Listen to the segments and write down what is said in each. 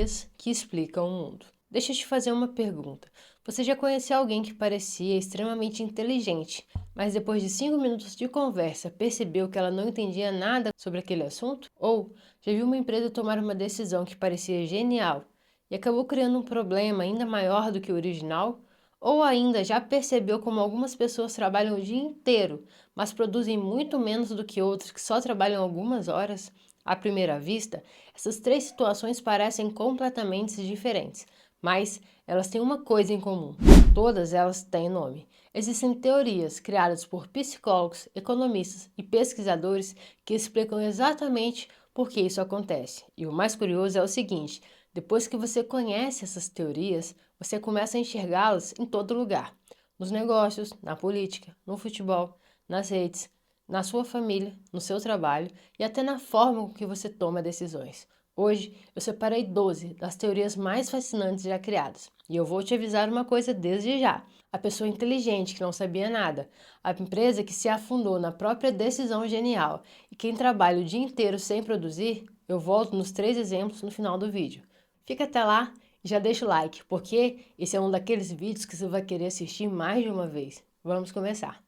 teorias que explicam o mundo. Deixa eu te fazer uma pergunta. Você já conheceu alguém que parecia extremamente inteligente, mas depois de 5 minutos de conversa percebeu que ela não entendia nada sobre aquele assunto? Ou já viu uma empresa tomar uma decisão que parecia genial e acabou criando um problema ainda maior do que o original? Ou ainda já percebeu como algumas pessoas trabalham o dia inteiro, mas produzem muito menos do que outras que só trabalham algumas horas? À primeira vista, essas três situações parecem completamente diferentes, mas elas têm uma coisa em comum: todas elas têm nome. Existem teorias criadas por psicólogos, economistas e pesquisadores que explicam exatamente por que isso acontece. E o mais curioso é o seguinte: depois que você conhece essas teorias, você começa a enxergá-las em todo lugar. Nos negócios, na política, no futebol, nas redes, na sua família, no seu trabalho e até na forma com que você toma decisões. Hoje eu separei 12 das teorias mais fascinantes já criadas. E eu vou te avisar uma coisa desde já: a pessoa inteligente que não sabia nada, a empresa que se afundou na própria decisão genial e quem trabalha o dia inteiro sem produzir. Eu volto nos 3 exemplos no final do vídeo. Fica até lá e já deixa o like, porque esse é um daqueles vídeos que você vai querer assistir mais de uma vez. Vamos começar!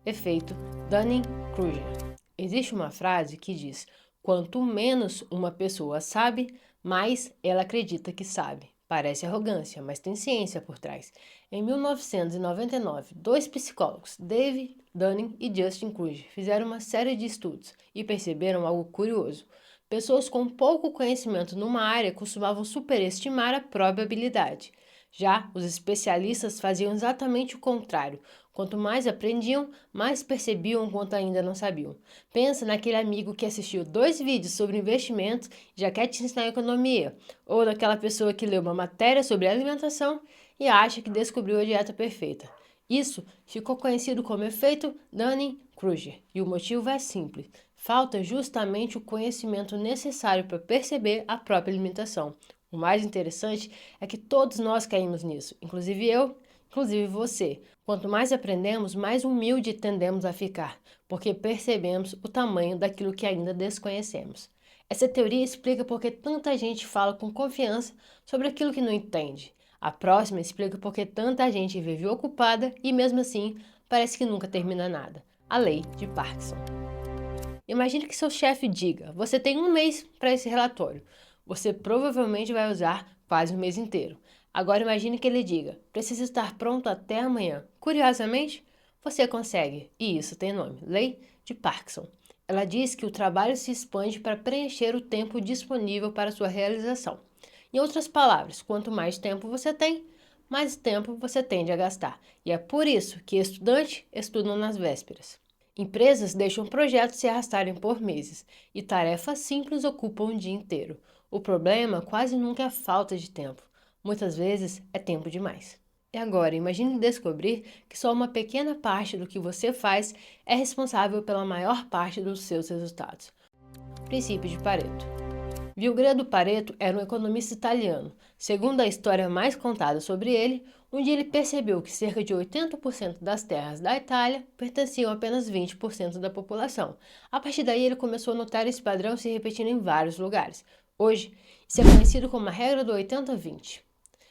Efeito Dunning-Kruger. Existe uma frase que diz: quanto menos uma pessoa sabe, mais ela acredita que sabe. Parece arrogância, mas tem ciência por trás. Em 1999, dois psicólogos, David Dunning e Justin Kruger, fizeram uma série de estudos e perceberam algo curioso. Pessoas com pouco conhecimento numa área costumavam superestimar a própria habilidade. Já os especialistas faziam exatamente o contrário. Quanto mais aprendiam, mais percebiam quanto ainda não sabiam. Pensa naquele amigo que assistiu 2 vídeos sobre investimentos e já quer te ensinar economia, ou naquela pessoa que leu uma matéria sobre alimentação e acha que descobriu a dieta perfeita. Isso ficou conhecido como efeito Dunning-Kruger, e o motivo é simples: falta justamente o conhecimento necessário para perceber a própria limitação. O mais interessante é que todos nós caímos nisso, inclusive eu, inclusive você. Quanto mais aprendemos, mais humilde tendemos a ficar, porque percebemos o tamanho daquilo que ainda desconhecemos. Essa teoria explica por que tanta gente fala com confiança sobre aquilo que não entende. A próxima explica por que tanta gente vive ocupada e, mesmo assim, parece que nunca termina nada. A lei de Parkinson. Imagine que seu chefe diga: você tem 1 mês para esse relatório. Você provavelmente vai usar quase 1 mês inteiro. Agora imagine que ele diga: precisa estar pronto até amanhã. Curiosamente, você consegue, e isso tem nome: Lei de Parkinson. Ela diz que o trabalho se expande para preencher o tempo disponível para sua realização. Em outras palavras, quanto mais tempo você tem, mais tempo você tende a gastar. E é por isso que estudantes estudam nas vésperas. Empresas deixam projetos se arrastarem por meses e tarefas simples ocupam o dia inteiro. O problema quase nunca é a falta de tempo. Muitas vezes é tempo demais. E agora, imagine descobrir que só uma pequena parte do que você faz é responsável pela maior parte dos seus resultados. Princípio de Pareto. Vilgrado Pareto era um economista italiano. Segundo a história mais contada sobre ele, um dia ele percebeu que cerca de 80% das terras da Itália pertenciam a apenas 20% da população. A partir daí, ele começou a notar esse padrão se repetindo em vários lugares. Hoje, isso é conhecido como a regra do 80-20.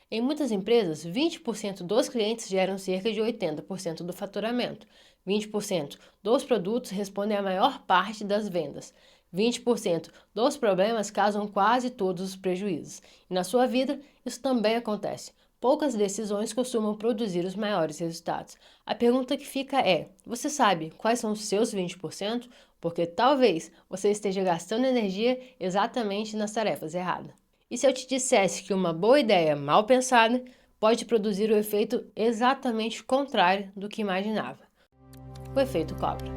Em muitas empresas, 20% dos clientes geram cerca de 80% do faturamento. 20% dos produtos respondem à maior parte das vendas. 20% dos problemas causam quase todos os prejuízos. E na sua vida, isso também acontece. Poucas decisões costumam produzir os maiores resultados. A pergunta que fica é: você sabe quais são os seus 20%? Porque talvez você esteja gastando energia exatamente nas tarefas erradas. E se eu te dissesse que uma boa ideia mal pensada pode produzir o efeito exatamente contrário do que imaginava? O efeito cobra.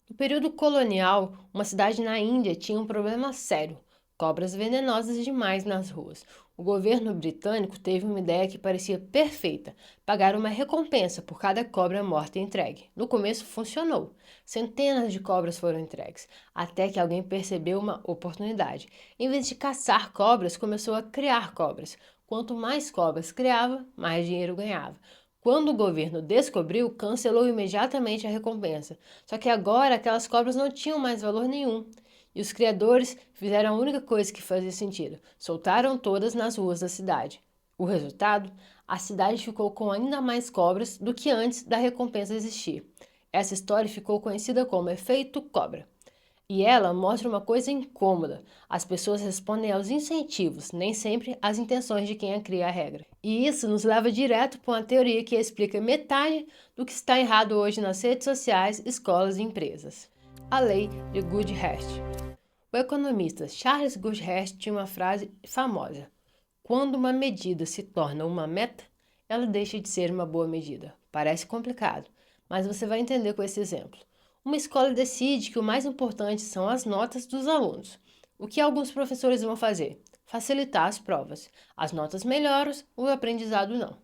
No período colonial, uma cidade na Índia tinha um problema sério: cobras venenosas demais nas ruas. O governo britânico teve uma ideia que parecia perfeita: pagar uma recompensa por cada cobra morta entregue. No começo funcionou. Centenas de cobras foram entregues, até que alguém percebeu uma oportunidade. Em vez de caçar cobras, começou a criar cobras. Quanto mais cobras criava, mais dinheiro ganhava. Quando o governo descobriu, cancelou imediatamente a recompensa. Só que agora aquelas cobras não tinham mais valor nenhum. E os criadores fizeram a única coisa que fazia sentido: soltaram todas nas ruas da cidade. O resultado? A cidade ficou com ainda mais cobras do que antes da recompensa existir. Essa história ficou conhecida como efeito cobra. E ela mostra uma coisa incômoda: as pessoas respondem aos incentivos, nem sempre às intenções de quem cria a regra. E isso nos leva direto para uma teoria que explica metade do que está errado hoje nas redes sociais, escolas e empresas. A lei de Goodhart. O economista Charles Goodhart tinha uma frase famosa: quando uma medida se torna uma meta, ela deixa de ser uma boa medida. Parece complicado, mas você vai entender com esse exemplo. Uma escola decide que o mais importante são as notas dos alunos. O que alguns professores vão fazer? Facilitar as provas. As notas melhoram, o aprendizado não.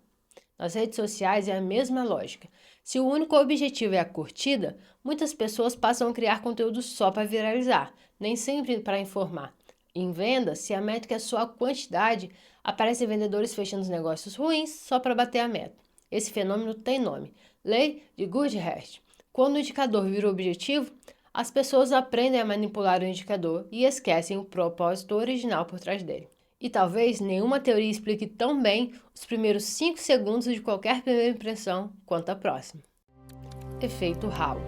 Nas redes sociais é a mesma lógica. Se o único objetivo é a curtida, muitas pessoas passam a criar conteúdo só para viralizar, nem sempre para informar. Em vendas, se a métrica é só a quantidade, aparecem vendedores fechando negócios ruins só para bater a meta. Esse fenômeno tem nome: Lei de Goodhart. Quando o indicador vira o objetivo, as pessoas aprendem a manipular o indicador e esquecem o propósito original por trás dele. E talvez nenhuma teoria explique tão bem os primeiros 5 segundos de qualquer primeira impressão quanto a próxima. Efeito halo.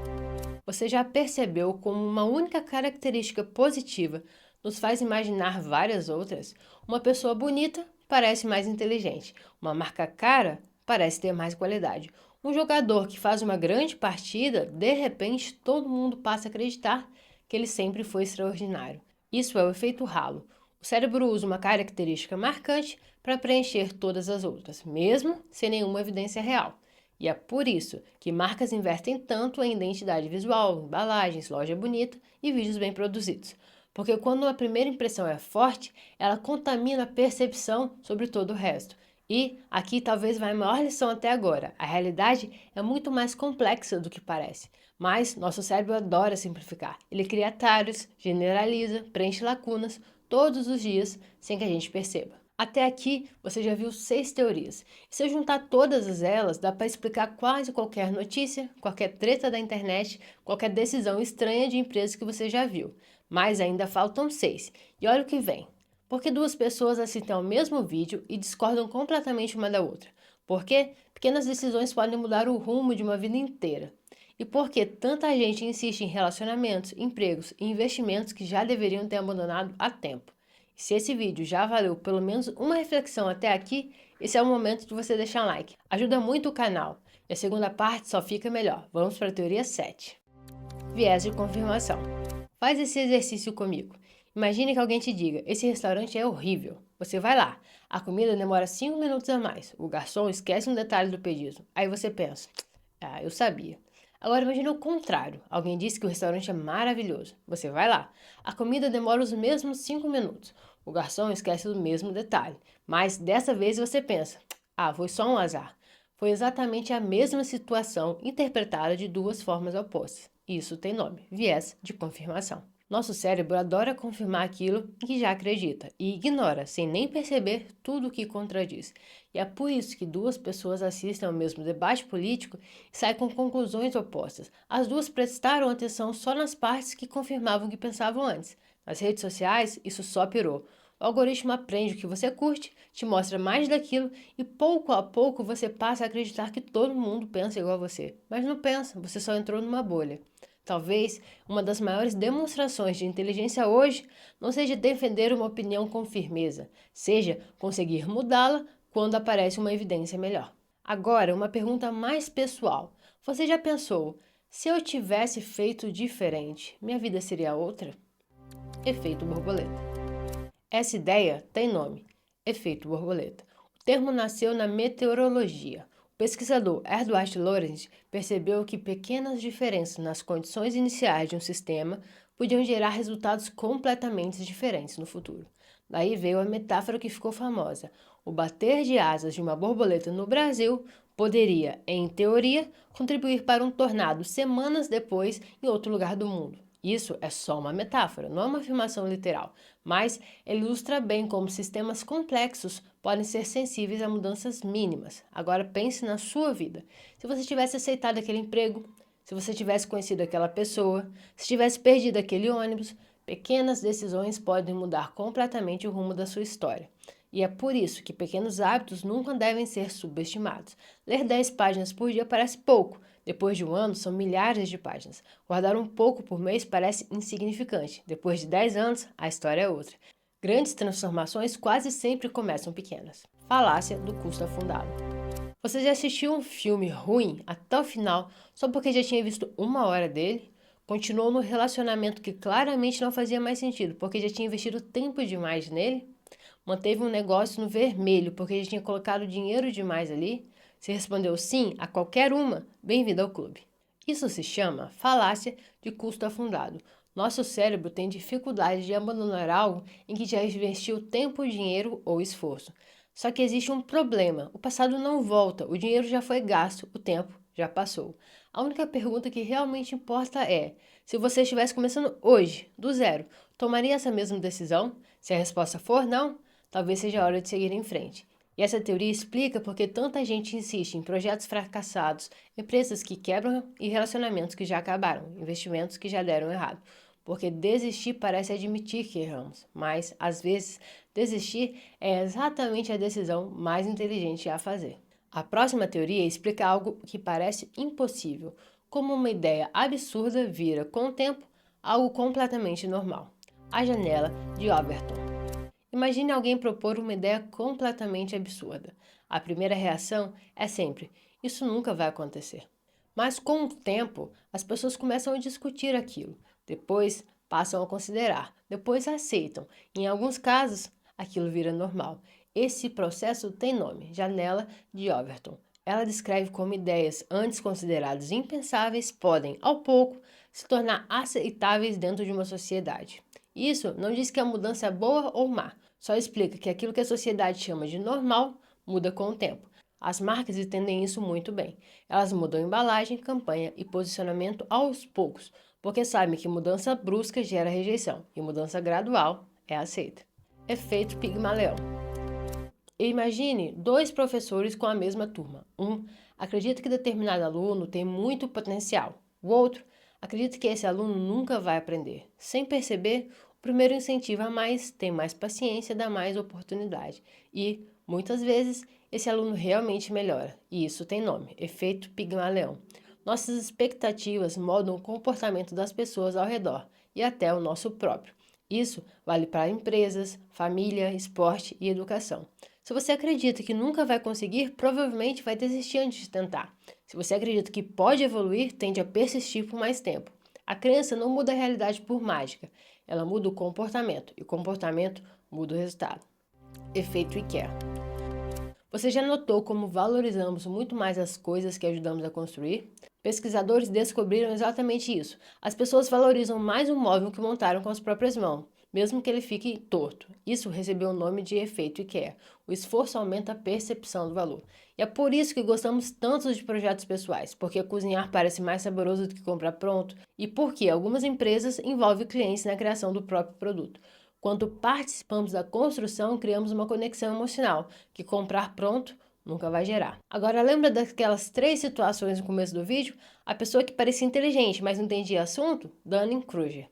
Você já percebeu como uma única característica positiva nos faz imaginar várias outras? Uma pessoa bonita parece mais inteligente. Uma marca cara parece ter mais qualidade. Um jogador que faz uma grande partida, de repente todo mundo passa a acreditar que ele sempre foi extraordinário. Isso é o efeito halo. O cérebro usa uma característica marcante para preencher todas as outras, mesmo sem nenhuma evidência real. E é por isso que marcas investem tanto em identidade visual, embalagens, loja bonita e vídeos bem produzidos. Porque quando a primeira impressão é forte, ela contamina a percepção sobre todo o resto. E aqui talvez vai a maior lição até agora: a realidade é muito mais complexa do que parece. Mas nosso cérebro adora simplificar. Ele cria atalhos, generaliza, preenche lacunas todos os dias sem que a gente perceba. Até aqui você já viu 6 teorias. E se eu juntar todas elas, dá para explicar quase qualquer notícia, qualquer treta da internet, qualquer decisão estranha de empresa que você já viu. Mas ainda faltam 6. E olha o que vem. Por que duas pessoas assistem ao mesmo vídeo e discordam completamente uma da outra? Por quê? Pequenas decisões podem mudar o rumo de uma vida inteira. E por que tanta gente insiste em relacionamentos, empregos e investimentos que já deveriam ter abandonado há tempo? E se esse vídeo já valeu pelo menos uma reflexão até aqui, esse é o momento de você deixar um like. Ajuda muito o canal. E a segunda parte só fica melhor. Vamos para a teoria 7. Viés de confirmação. Faz esse exercício comigo. Imagine que alguém te diga: esse restaurante é horrível. Você vai lá. A comida demora 5 minutos a mais. O garçom esquece um detalhe do pedido. Aí você pensa: ah, eu sabia. Agora imagine o contrário. Alguém disse que o restaurante é maravilhoso. Você vai lá. A comida demora os mesmos 5 minutos. O garçom esquece o mesmo detalhe. Mas dessa vez você pensa: ah, foi só um azar. Foi exatamente a mesma situação interpretada de duas formas opostas. Isso tem nome: viés de confirmação. Nosso cérebro adora confirmar aquilo em que já acredita e ignora, sem nem perceber, tudo o que contradiz. E é por isso que duas pessoas assistem ao mesmo debate político e saem com conclusões opostas. As duas prestaram atenção só nas partes que confirmavam o que pensavam antes. Nas redes sociais, isso só pirou. O algoritmo aprende o que você curte, te mostra mais daquilo e pouco a pouco você passa a acreditar que todo mundo pensa igual a você. Mas não pensa, você só entrou numa bolha. Talvez uma das maiores demonstrações de inteligência hoje não seja defender uma opinião com firmeza, seja conseguir mudá-la quando aparece uma evidência melhor. Agora, uma pergunta mais pessoal. Você já pensou: se eu tivesse feito diferente, minha vida seria outra? Efeito borboleta. Essa ideia tem nome: efeito borboleta. O termo nasceu na meteorologia. O pesquisador Edward Lorenz percebeu que pequenas diferenças nas condições iniciais de um sistema podiam gerar resultados completamente diferentes no futuro. Daí veio a metáfora que ficou famosa: o bater de asas de uma borboleta no Brasil poderia, em teoria, contribuir para um tornado semanas depois em outro lugar do mundo. Isso é só uma metáfora, não é uma afirmação literal, mas ele ilustra bem como sistemas complexos podem ser sensíveis a mudanças mínimas. Agora pense na sua vida. Se você tivesse aceitado aquele emprego, se você tivesse conhecido aquela pessoa, se tivesse perdido aquele ônibus, pequenas decisões podem mudar completamente o rumo da sua história. E é por isso que pequenos hábitos nunca devem ser subestimados. Ler 10 páginas por dia parece pouco. Depois de um ano, são milhares de páginas. Guardar um pouco por mês parece insignificante. Depois de 10 anos, a história é outra. Grandes transformações quase sempre começam pequenas. Falácia do custo afundado. Você já assistiu um filme ruim até o final só porque já tinha visto uma hora dele? Continuou no relacionamento que claramente não fazia mais sentido porque já tinha investido tempo demais nele? Manteve um negócio no vermelho porque já tinha colocado dinheiro demais ali? Se respondeu sim a qualquer uma, bem-vindo ao clube. Isso se chama falácia de custo afundado. Nosso cérebro tem dificuldade de abandonar algo em que já investiu tempo, dinheiro ou esforço. Só que existe um problema: o passado não volta, o dinheiro já foi gasto, o tempo já passou. A única pergunta que realmente importa é: se você estivesse começando hoje, do zero, tomaria essa mesma decisão? Se a resposta for não, talvez seja a hora de seguir em frente. E essa teoria explica por que tanta gente insiste em projetos fracassados, empresas que quebram e relacionamentos que já acabaram, investimentos que já deram errado. Porque desistir parece admitir que erramos, mas, às vezes, desistir é exatamente a decisão mais inteligente a fazer. A próxima teoria explica algo que parece impossível, como uma ideia absurda vira, com o tempo, algo completamente normal. A janela de Overton. Imagine alguém propor uma ideia completamente absurda. A primeira reação é sempre: isso nunca vai acontecer. Mas com o tempo, as pessoas começam a discutir aquilo. Depois passam a considerar, depois aceitam. Em alguns casos, aquilo vira normal. Esse processo tem nome: janela de Overton. Ela descreve como ideias antes consideradas impensáveis podem, ao pouco, se tornar aceitáveis dentro de uma sociedade. Isso não diz que a mudança é boa ou má, só explica que aquilo que a sociedade chama de normal muda com o tempo. As marcas entendem isso muito bem. Elas mudam embalagem, campanha e posicionamento aos poucos, porque sabem que mudança brusca gera rejeição e mudança gradual é aceita. Efeito Pigmaleão. Imagine dois professores com a mesma turma. Um acredita que determinado aluno tem muito potencial. O outro acredita que esse aluno nunca vai aprender. Sem perceber, o primeiro incentiva mais, tem mais paciência, dá mais oportunidade. E, muitas vezes, esse aluno realmente melhora. E isso tem nome: efeito Pigmaleão. Nossas expectativas moldam o comportamento das pessoas ao redor e até o nosso próprio. Isso vale para empresas, família, esporte e educação. Se você acredita que nunca vai conseguir, provavelmente vai desistir antes de tentar. Se você acredita que pode evoluir, tende a persistir por mais tempo. A crença não muda a realidade por mágica, ela muda o comportamento, e o comportamento muda o resultado. Efeito IKEA. Você já notou como valorizamos muito mais as coisas que ajudamos a construir? Pesquisadores descobriram exatamente isso. As pessoas valorizam mais um móvel que montaram com as próprias mãos, mesmo que ele fique torto. Isso recebeu o nome de efeito IKEA. O esforço aumenta a percepção do valor. E é por isso que gostamos tanto de projetos pessoais, porque cozinhar parece mais saboroso do que comprar pronto, e porque algumas empresas envolvem clientes na criação do próprio produto. Quando participamos da construção, criamos uma conexão emocional, que comprar pronto nunca vai gerar. Agora, lembra daquelas 3 situações no começo do vídeo? A pessoa que parecia inteligente, mas não entendia assunto? Dunning-Kruger.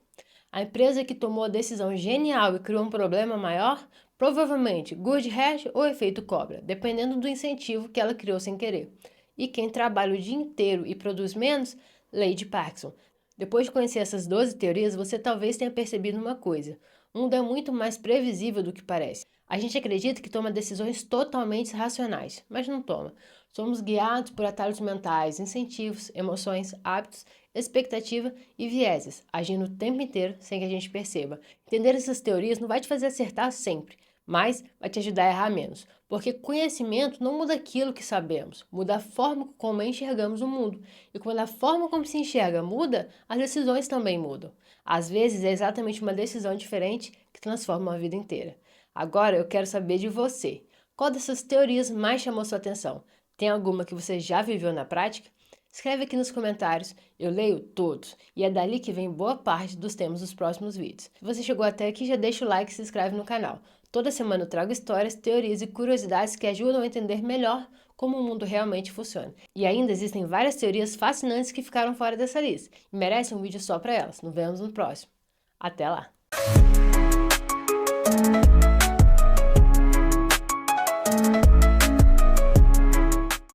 A empresa que tomou a decisão genial e criou um problema maior? Provavelmente Goodhart ou efeito cobra, dependendo do incentivo que ela criou sem querer. E quem trabalha o dia inteiro e produz menos? Lady Parkinson. Depois de conhecer essas 12 teorias, você talvez tenha percebido uma coisa: o mundo é muito mais previsível do que parece. A gente acredita que toma decisões totalmente racionais, mas não toma. Somos guiados por atalhos mentais, incentivos, emoções, hábitos, expectativa e vieses, agindo o tempo inteiro sem que a gente perceba. Entender essas teorias não vai te fazer acertar sempre, mas vai te ajudar a errar menos. Porque conhecimento não muda aquilo que sabemos, muda a forma como enxergamos o mundo. E quando a forma como se enxerga muda, as decisões também mudam. Às vezes é exatamente uma decisão diferente que transforma uma vida inteira. Agora eu quero saber de você. Qual dessas teorias mais chamou sua atenção? Tem alguma que você já viveu na prática? Escreve aqui nos comentários, eu leio todos, e é dali que vem boa parte dos temas dos próximos vídeos. Se você chegou até aqui, já deixa o like e se inscreve no canal. Toda semana eu trago histórias, teorias e curiosidades que ajudam a entender melhor como o mundo realmente funciona. E ainda existem várias teorias fascinantes que ficaram fora dessa lista, e merecem um vídeo só para elas. Nos vemos no próximo. Até lá!